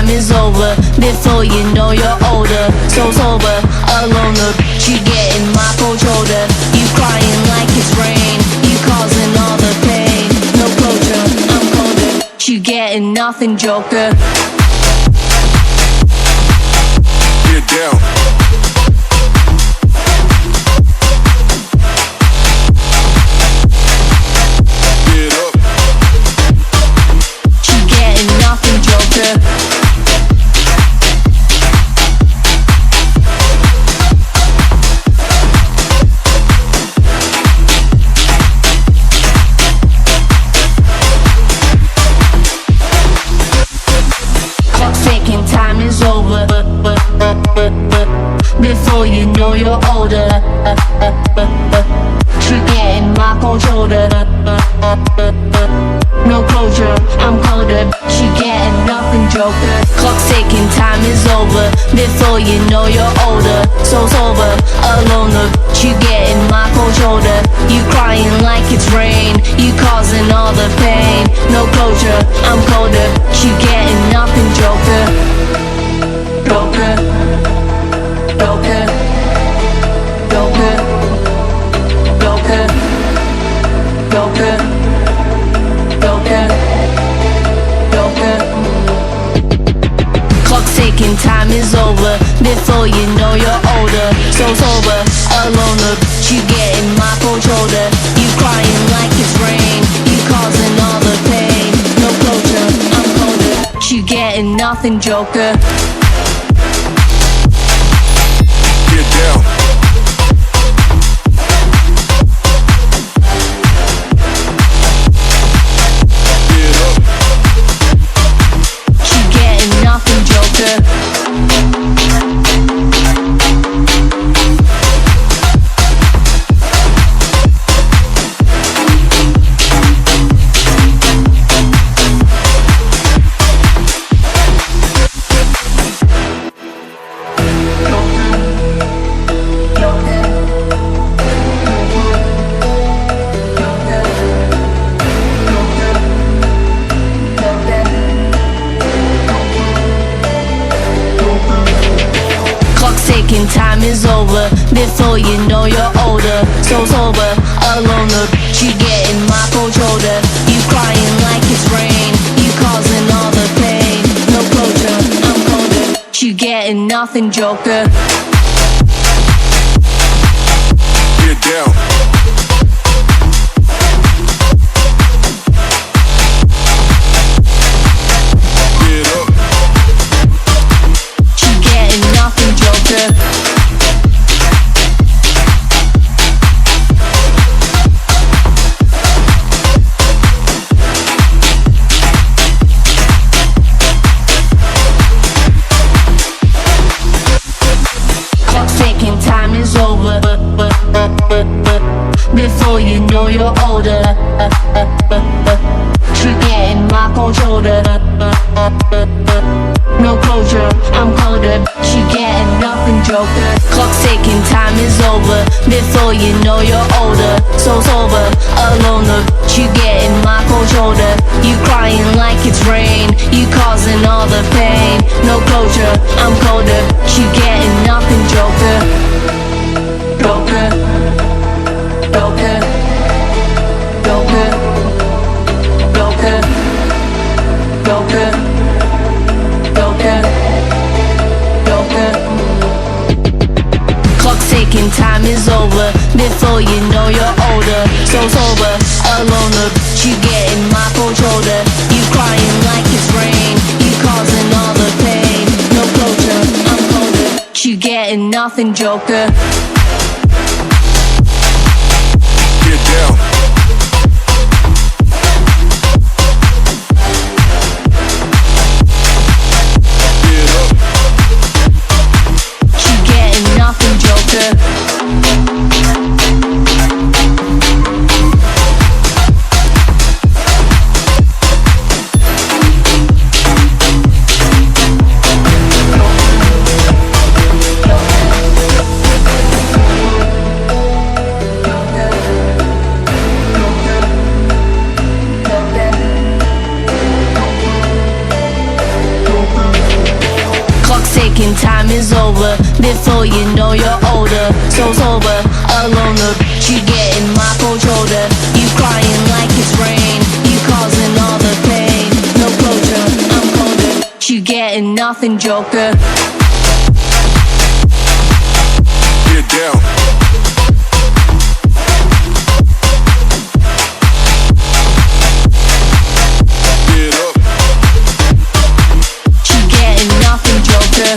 is over. Before you know you're older. So sober, alone, look, you getting my cold shoulder. You crying like it's rain, you causing all the pain. No closure, I'm colder, you getting nothing, joker. Get down. Before you know you're older. You're getting my cold shoulder. No closure, I'm colder. She getting nothing, joker. Clock's ticking, time is over. Before you know you're older. So sober, alone, look, you getting my cold shoulder. You crying like it's rain, you causing all the pain. No closure, I'm colder. You getting nothing, joker. Joker. Joker, Joker, Joker, Joker, Joker, Joker. Clock's ticking, time is over. Before you know you're older. So sober, alone, look, you getting my cold shoulder. You crying like it's rain, you causing all the pain. No closure, I'm colder. You getting nothing, joker. Get down. Get up. You getting nothing, joker. Time is over. Before you know you're older. So sober, alone, look, you getting my cold shoulder. You crying like it's rain, you causing all the pain. No closure, I'm colder. You getting nothing, joker. Get down. Before you know you're older. You're getting my cold shoulder. No closure, I'm colder. You getting nothing, joker. Clock's ticking, time is over. Before you know you're older. So sober, alone, look, you getting my cold shoulder. You crying like it's rain, you causing all the pain. No closure, I'm colder. You getting nothing, joker. Joker, Joker, Joker, Joker, Joker, Joker, Joker. Clock's ticking, time is over. Before you know you're older. So sober, alone, look, you getting my cold shoulder. You crying like it's rain, you causing all the pain. No closure, I'm colder. You getting nothing, joker. Get down. Get up. You getting nothing, joker. over. Before you know you're older, so sober, alone the bitch, you getting my cold shoulder. You crying like it's rain, you causing all the pain. No closure, I'm colder, you getting nothing, joker. Get down. Get up. You getting nothing, joker.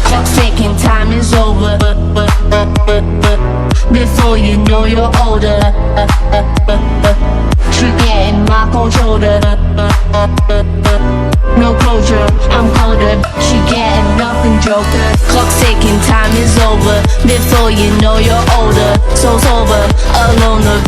Clock's ticking, time is over. Before you know you're older, you getting my cold shoulder. No closure, I'm colder, you getting nothing, joker. Clock's ticking, time is over. Before you know you're older, so sober, alone the